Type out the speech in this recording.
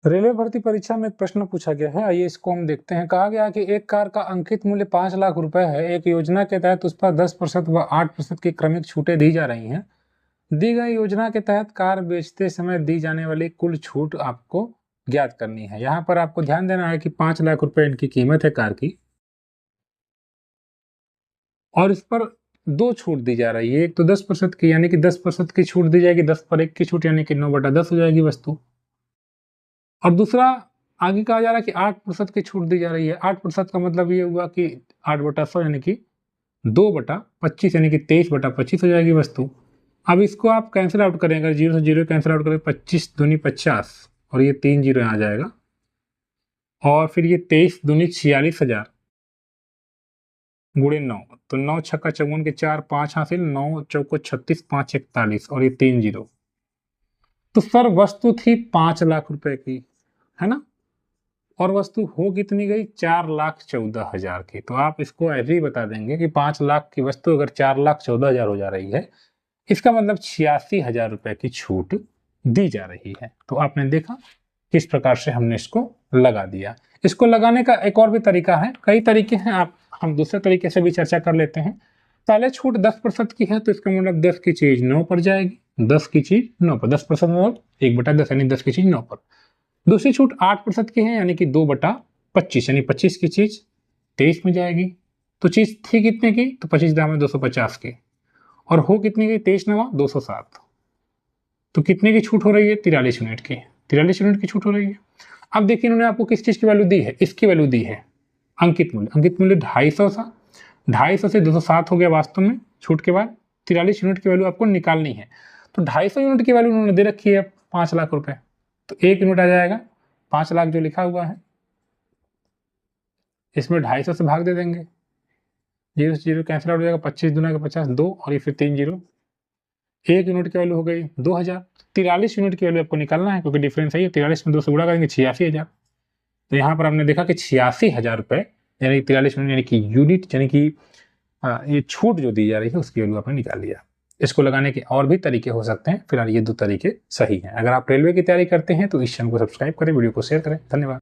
Railway भर्ती परीक्षा में एक प्रश्न पूछा गया है, आइए इसको हम देखते हैं। कहा गया कि एक कार का अंकित मूल्य 5 लाख रुपए है। एक योजना के तहत उस पर 10% व 8% की क्रमिक छूटें दी जा रही हैं। दी गई योजना के तहत कार बेचते समय दी जाने वाली कुल छूट आपको ज्ञात करनी है। यहाँ पर आपको ध्यान देना है कि 5 लाख रुपए इनकी कीमत है कार की, और इस पर दो छूट दी जा रही है। एक तो 10% की, यानी कि 10% की छूट दी जाएगी, 10 पर 1 की छूट, यानी कि 9/10 हो जाएगी वस्तु। और दूसरा आगे कहा जा रहा है कि 8% की छूट दी जा रही है। 8% का मतलब ये हुआ कि 8/100 यानी कि 2/25 यानी कि 23/25 हो जाएगी वस्तु। अब इसको आप कैंसिल आउट करें, अगर 0 से 0 कैंसिल आउट करें, 25 दूनी 50 और ये 3 जीरो यहाँ आ जाएगा, और फिर ये 23 दूनी 46,000 गुणे 9, तो 9 छक्का 54 के 4 5 हासिल, 9 चौको 36 5 41 और ये 3 जीरो। तो सर वस्तु थी 5 लाख रुपए की, है ना, और वस्तु हो कितनी गई 4,14,000 की। तो आप इसको ऐसे ही बता देंगे कि 5 लाख की वस्तु अगर 4,14,000 हो जा रही है, इसका मतलब 86,000 रुपए की छूट दी जा रही है। तो आपने देखा किस प्रकार से हमने इसको लगा दिया। इसको लगाने का एक और भी तरीका है, कई तरीके हैं, आप हम दूसरे तरीके से भी चर्चा कर लेते हैं। पहले छूट 10% की है, तो इसका मतलब 10 की चीज 9 पर जाएगी, 10 की चीज 9 पर, 10% मतलब 1/10 यानी 10 की चीज 9 पर। दूसरी छूट 8% की है, यानी कि 2/25 यानी 25 की चीज 23 में जाएगी। तो चीज थी कितने की, तो 25 दाम 250 की, और हो कितनी की 23 9 207। तो कितने की छूट हो रही है, 43 यूनिट की, 43 यूनिट की छूट हो रही है। अब देखिए इन्होंने आपको किस चीज की वैल्यू दी है, इसकी वैल्यू दी है अंकित मूल्य। अंकित मूल्य 250 था, 250 से 207 हो गया वास्तव में छूट के बाद। 43 यूनिट की वैल्यू आपको निकालनी है, तो 250 यूनिट की वैल्यू उन्होंने दे रखी है 5 लाख रुपए, तो 1 यूनिट आ जाएगा 5 लाख जो लिखा हुआ है, इसमें 250 से भाग दे देंगे, 0 से 0 कैंसिल आउट हो जाएगा, 25 दूना का 50 2, और ये फिर 3 जीरो। 1 यूनिट की वैल्यू हो गई 2000। 43 यूनिट की वैल्यू आपको निकालना है, क्योंकि डिफरेंस है ये, 43 में 2 से गुणा करेंगे 86,000। तो यहाँ पर हमने देखा कि 86,000 रुपए यानी 43 यूनिट यानी कि यूनिट यानी कि ये छूट जो दी जा रही है उसकी वैल्यू आपने निकाल लिया। इसको लगाने के और भी तरीके हो सकते हैं, फिलहाल ये 2 तरीके सही हैं। अगर आप रेलवे की तैयारी करते हैं तो इस चैनल को सब्सक्राइब करें, वीडियो को शेयर करें। धन्यवाद।